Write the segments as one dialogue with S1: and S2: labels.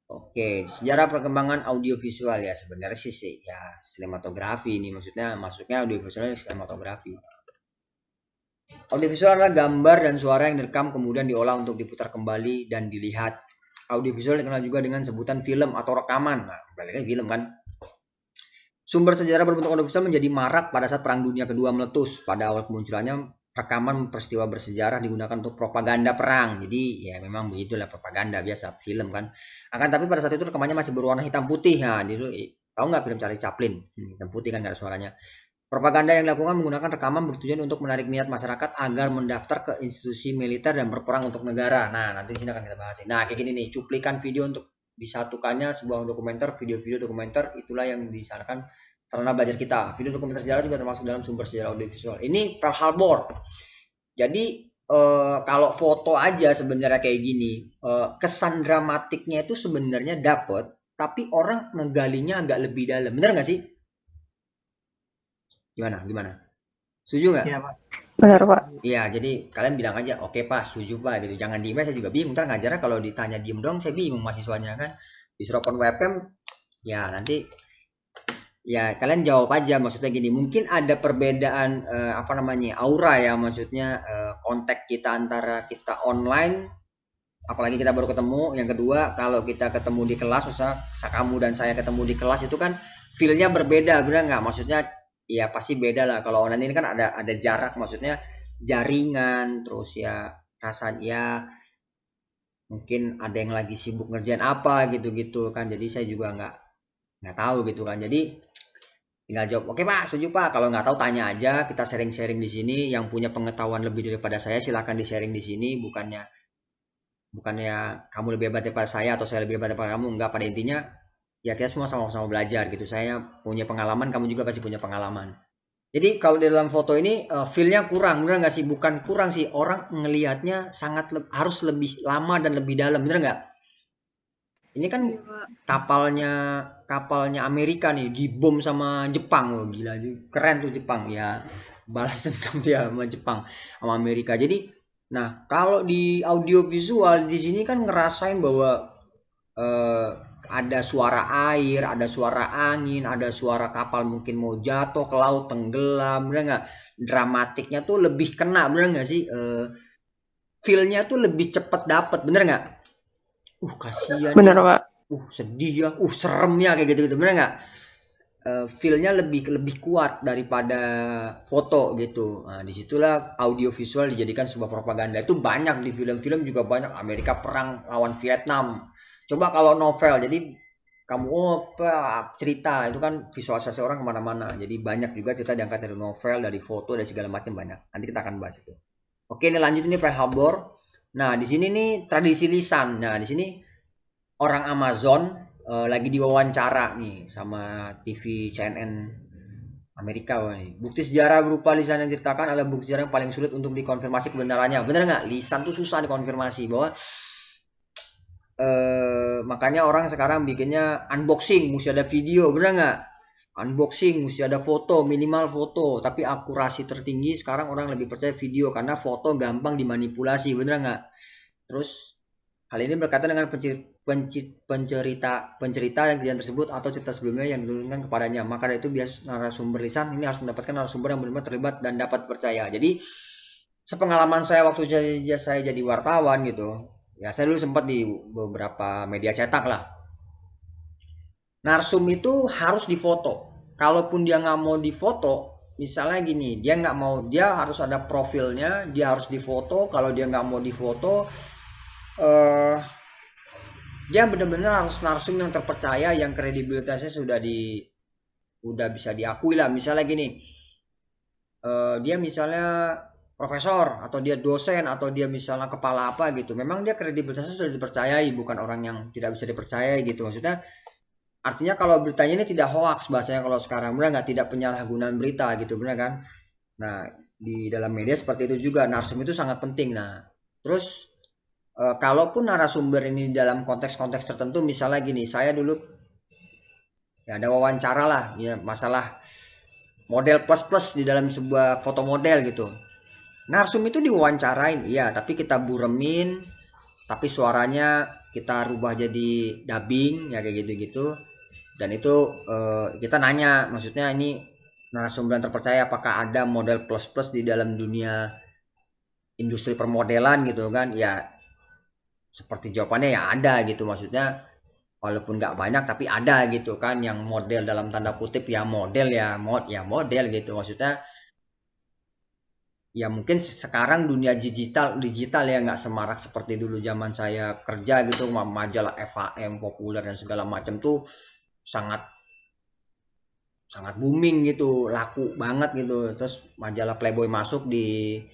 S1: Oke, sejarah perkembangan audiovisual ya sebenarnya sih ya sinematografi ini maksudnya audiovisual sinematografi. Audiovisual adalah gambar dan suara yang direkam kemudian diolah untuk diputar kembali dan dilihat. Audiovisual dikenal juga dengan sebutan film atau rekaman. Nah, balik film kan. Sumber sejarah berbentuk audiovisual menjadi marak pada saat Perang Dunia Kedua meletus. Pada awal kemunculannya, rekaman peristiwa bersejarah digunakan untuk propaganda perang. Jadi ya memang begitulah propaganda biasa film kan. Akan tapi pada saat itu rekamannya masih berwarna hitam putih. Nah, dulu tahu nggak film Charlie Chaplin? Hitam putih kan nggak ada suaranya. Propaganda yang dilakukan menggunakan rekaman bertujuan untuk menarik minat masyarakat agar mendaftar ke institusi militer dan berperang untuk negara. Nah, nanti di sini akan kita bahas. Nah, kayak gini nih, cuplikan video untuk disatukannya sebuah dokumenter, video-video dokumenter itulah yang disarankan sarana belajar kita. Video dokumenter sejarah juga termasuk dalam sumber sejarah audiovisual. Ini Pearl Harbor. Jadi kalau foto aja sebenarnya kayak gini, kesan dramatiknya itu sebenarnya dapet, tapi orang ngegalinya agak lebih dalam. Bener nggak sih? Gimana? Gimana? Setuju nggak?
S2: Iya, Pak.
S3: Benar, Pak.
S1: Iya, jadi kalian bilang aja, oke Pak, setuju Pak, gitu. Jangan diem, saya juga bingung. Ntar ngajarnya kalau ditanya diem dong, saya bingung mahasiswanya kan. Disuruh open webcam, ya nanti ya kalian jawab aja. Maksudnya gini, mungkin ada perbedaan apa namanya aura ya, maksudnya kontak kita antara kita online, apalagi kita baru ketemu. Yang kedua, kalau kita ketemu di kelas, misalnya kamu dan saya ketemu di kelas itu kan feel-nya berbeda, benar nggak? Maksudnya ya pasti beda lah. Kalau online ini kan ada jarak, maksudnya jaringan, terus ya rasanya ya mungkin ada yang lagi sibuk ngerjain apa gitu-gitu kan. Jadi saya juga nggak tahu gitu kan. Jadi tinggal jawab, oke Pak, setuju Pak. Kalau nggak tahu tanya aja, kita sharing-sharing di sini. Yang punya pengetahuan lebih daripada saya silahkan di sharing di sini. Bukannya kamu lebih hebat daripada saya atau saya lebih hebat daripada kamu. Enggak, pada intinya ya kita semua sama-sama belajar gitu. Saya punya pengalaman, kamu juga pasti punya pengalaman. Jadi kalau di dalam foto ini feel-nya kurang, bener nggak sih? Bukan kurang sih, orang ngelihatnya harus lebih lama dan lebih dalam, bener nggak? Ini kan
S3: Iya, Pak.
S1: kapalnya Amerika nih dibom sama Jepang, loh gila, keren tuh Jepang ya, balas dendam dia sama Jepang sama Amerika. Jadi, nah kalau di audio visual di sini kan ngerasain bahwa eh, ada suara air, ada suara angin, ada suara kapal mungkin mau jatuh ke laut tenggelam, bener nggak? Dramatiknya tuh lebih kena, bener nggak sih? Feel-nya tuh lebih cepet dapet, bener nggak? Kasihan ya,
S3: Benar, Pak.
S1: sedih ya, serem ya kayak gitu-gitu, bener nggak? Feel-nya lebih lebih kuat daripada foto gitu. Nah, disitulah audio visual dijadikan sebuah propaganda. Itu banyak di film-film juga banyak. Amerika perang lawan Vietnam. Coba kalau novel, jadi kamu cerita itu kan visualisasi orang kemana-mana. Jadi banyak juga cerita diangkat dari novel, dari foto, dari segala macam banyak. Nanti kita akan bahas itu. Oke, ini lanjut ini Pearl Harbor. Nah, di sini nih tradisi lisan. Nah, di sini orang Amazon lagi diwawancara nih sama TV CNN Amerika. Wah, nih. Bukti sejarah berupa lisan yang diceritakan adalah bukti sejarah yang paling sulit untuk dikonfirmasi kebenarannya. Bener nggak? Lisan tuh susah dikonfirmasi bahwa makanya orang sekarang bikinnya unboxing, mesti ada video, bener nggak? Unboxing, mesti ada foto, minimal foto. Tapi akurasi tertinggi sekarang orang lebih percaya video karena foto gampang dimanipulasi, bener nggak? Terus hal ini berkaitan dengan pencerita yang kejadian tersebut atau cerita sebelumnya yang diturunkan kepadanya. Maka dari itu bias narasumber lisan ini harus mendapatkan narasumber yang benar-benar terlibat dan dapat percaya. Jadi sepengalaman saya waktu saya jadi wartawan gitu, ya saya dulu sempat di beberapa media cetak lah. Narsum itu harus difoto. Kalaupun dia nggak mau difoto, misalnya gini, dia nggak mau, dia harus ada profilnya, dia harus difoto. Kalau dia nggak mau difoto, eh dia benar-benar harus narsum yang terpercaya, yang kredibilitasnya udah bisa diakui lah. Misalnya gini, dia misalnya profesor atau dia dosen atau dia misalnya kepala apa gitu, memang dia kredibilitasnya sudah dipercayai, bukan orang yang tidak bisa dipercayai gitu. Maksudnya artinya kalau beritanya ini tidak hoax bahasanya kalau sekarang, benar nggak, tidak penyalahgunaan berita gitu, benar kan? Nah, di dalam media seperti itu juga narsum itu sangat penting. Nah, terus kalaupun narasumber ini dalam konteks-konteks tertentu, misalnya gini, saya dulu ya ada wawancara lah ya masalah model plus plus di dalam sebuah foto model gitu. Narsum itu diwawancarain, iya, tapi kita buremin, tapi suaranya kita rubah jadi dubbing ya kayak gitu-gitu. Dan itu kita nanya, maksudnya ini narasumber yang terpercaya, apakah ada model plus di dalam dunia industri permodelan gitu kan. Ya seperti jawabannya ya ada gitu, maksudnya walaupun nggak banyak tapi ada gitu kan, yang model dalam tanda kutip ya model ya model gitu, maksudnya ya mungkin sekarang dunia digital ya nggak semarak seperti dulu zaman saya kerja gitu. Majalah FHM populer dan segala macam tuh sangat sangat booming gitu, laku banget gitu. Terus majalah Playboy masuk di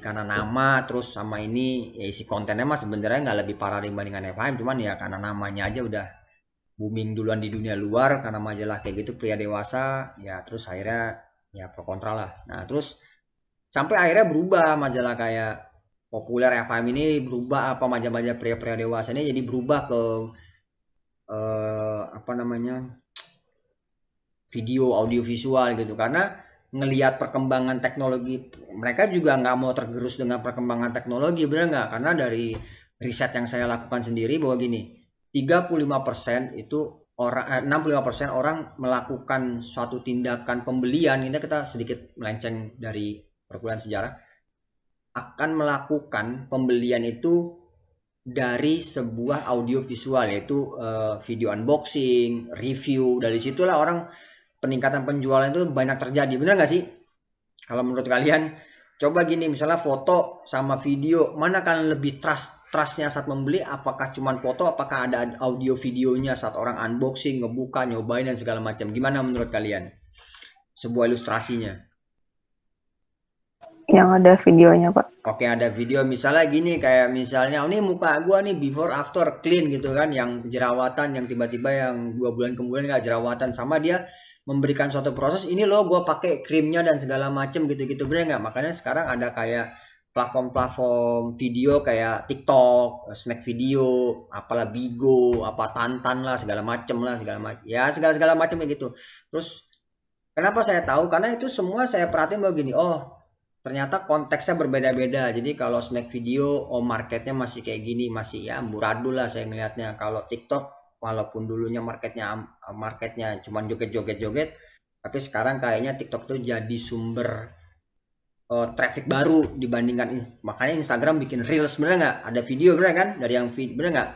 S1: kanan nama, terus sama ini ya isi kontennya mah sebenarnya nggak lebih parah dibandingkan FHM, cuman ya karena namanya aja udah booming duluan di dunia luar karena majalah kayak gitu pria dewasa ya. Terus akhirnya ya pro kontra lah. Nah terus sampai akhirnya berubah, majalah kayak populer FHM ini berubah, apa majalah-majalah pria-pria dewasa ini jadi berubah ke apa namanya, video audio visual gitu, karena ngelihat perkembangan teknologi. Mereka juga nggak mau tergerus dengan perkembangan teknologi, bener nggak? Karena dari riset yang saya lakukan sendiri bahwa gini, 35% itu orang 65% orang melakukan suatu tindakan pembelian, ini kita sedikit melenceng dari perkuliahan sejarah, akan melakukan pembelian itu dari sebuah audio visual, yaitu video unboxing, review. Dari situlah orang peningkatan penjualan itu banyak terjadi, bener nggak sih? Kalau menurut kalian, coba gini, misalnya foto sama video, mana kalian lebih trustnya saat membeli? Apakah cuma foto, apakah ada audio videonya saat orang unboxing, ngebuka, nyobain dan segala macam? Gimana menurut kalian? Sebuah ilustrasinya.
S2: Yang ada videonya, Pak.
S1: Oke, ada video misalnya gini, kayak misalnya ini muka gua nih before after clean gitu kan, yang jerawatan, yang tiba-tiba yang 2 bulan kemudian nggak jerawatan, sama dia memberikan suatu proses, ini loh gue pakai krimnya dan segala macem gitu-gitu, bener nggak? Makanya sekarang ada kayak platform-platform video kayak TikTok, snack video, apalah Bigo, apa Tantan lah, segala macem ya segala macem kayak gitu. Terus kenapa saya tahu? Karena itu semua saya perhatiin bahwa gini, oh ternyata konteksnya berbeda-beda. Jadi kalau snack video, oh marketnya masih kayak gini, masih ya amburadul lah saya ngelihatnya. Kalau TikTok, walaupun dulunya marketnya cuma joget-joget, tapi sekarang kayaknya TikTok tuh jadi sumber traffic baru dibandingkan makanya Instagram bikin reels, bener nggak? Ada video, bener kan? Dari yang bener nggak?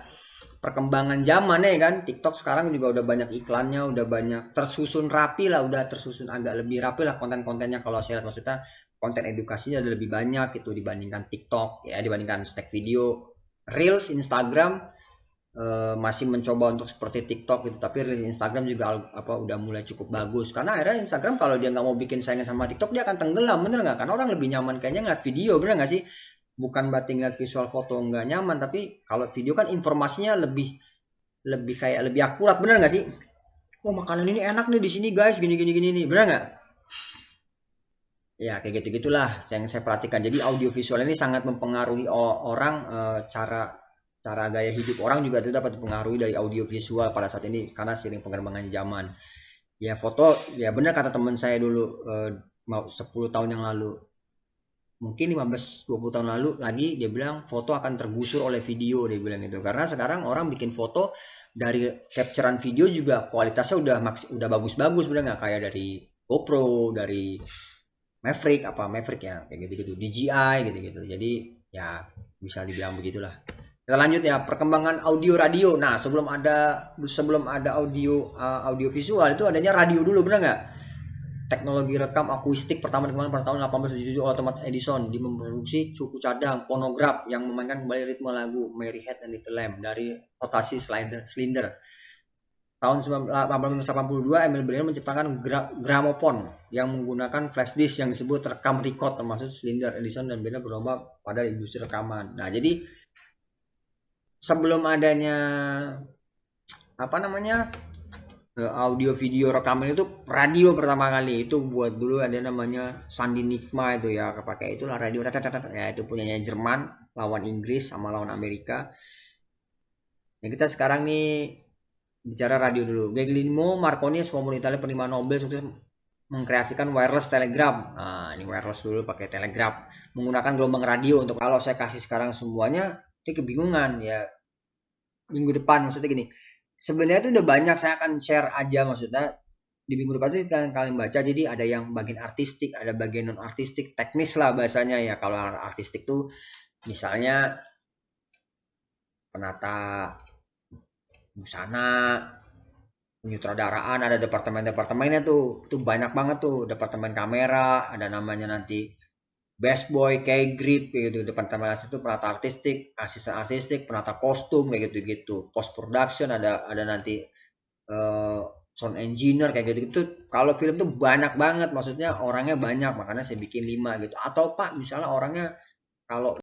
S1: Perkembangan zaman ya kan, TikTok sekarang juga udah banyak iklannya, udah banyak tersusun rapi lah, udah tersusun agak lebih rapi lah konten-kontennya. Kalau saya lihat, maksudnya konten edukasinya ada lebih banyak itu dibandingkan TikTok ya, dibandingkan snack video. Reels Instagram masih mencoba untuk seperti TikTok gitu, tapi Reels Instagram juga udah mulai cukup bagus, karena akhirnya Instagram kalau dia nggak mau bikin saingan sama TikTok, dia akan tenggelam, bener nggak? Karena orang lebih nyaman kayaknya ngeliat video, bener nggak sih? Bukan berarti ngeliat visual foto nggak nyaman, tapi kalau video kan informasinya lebih kayak lebih akurat, bener nggak sih? Oh makanan ini enak nih di sini guys, gini nih, bener nggak? Ya kayak gitu-gitulah yang saya perhatikan. Jadi audiovisual ini sangat mempengaruhi orang, cara gaya hidup orang juga itu dapat dipengaruhi dari audiovisual pada saat ini karena sering pengembangan zaman. Ya foto, ya benar kata teman saya dulu 10 tahun yang lalu, mungkin 15-20 tahun lalu lagi, dia bilang foto akan tergusur oleh video, dia bilang gitu. Karena sekarang orang bikin foto dari capturean video juga kualitasnya udah bagus-bagus, benar nggak? Kayak dari GoPro, dari Maverick ya kayak gitu DJI gitu. Jadi ya bisa dibilang begitulah. Kita lanjut ya, perkembangan audio radio. Nah sebelum ada audio visual itu adanya radio dulu, benar nggak? Teknologi rekam akustik pertama dikembangkan pada tahun 1877 oleh Thomas Edison. Dia memproduksi cukup cadang fonograf yang memainkan kembali ritme lagu Mary Had and Little Lamb dari rotasi silinder. Tahun 1882, Emil Brunner menciptakan gramofon yang menggunakan flash disk yang disebut rekam record, termasuk silinder. Edison dan Brunner berlomba pada industri rekaman. Nah, jadi sebelum adanya audio video rekaman itu radio pertama kali itu buat dulu ada namanya Sandi Nikma itu ya, pakai itulah radio ya, itu punyanya Jerman lawan Inggris sama lawan Amerika. Nah, kita sekarang nih bicara radio dulu. Guglielmo Marconi, seorang Italia penerima Nobel, sukses mengkreasikan wireless telegram. Nah, ini wireless dulu pakai telegraf menggunakan gelombang radio. Untuk kalau saya kasih sekarang semuanya Saya kebingungan ya. Minggu depan maksudnya gini, sebenarnya itu udah banyak, saya akan share aja, maksudnya di minggu depan itu kalian baca, jadi ada yang bagian artistik, ada bagian non artistik, teknis lah bahasanya ya. Kalau artistik tuh misalnya penata busana, penyutradaraan, ada departemen-departemennya tuh. Itu banyak banget tuh, departemen kamera, ada namanya nanti best boy, kayak grip kayak gitu. Departemen itu penata artistik, asisten artistik, penata kostum kayak gitu-gitu. Post production ada nanti eh, sound engineer kayak gitu-gitu. Kalau film tuh banyak banget, maksudnya orangnya banyak, makanya saya bikin 5 gitu. Atau Pak, misalnya orangnya kalau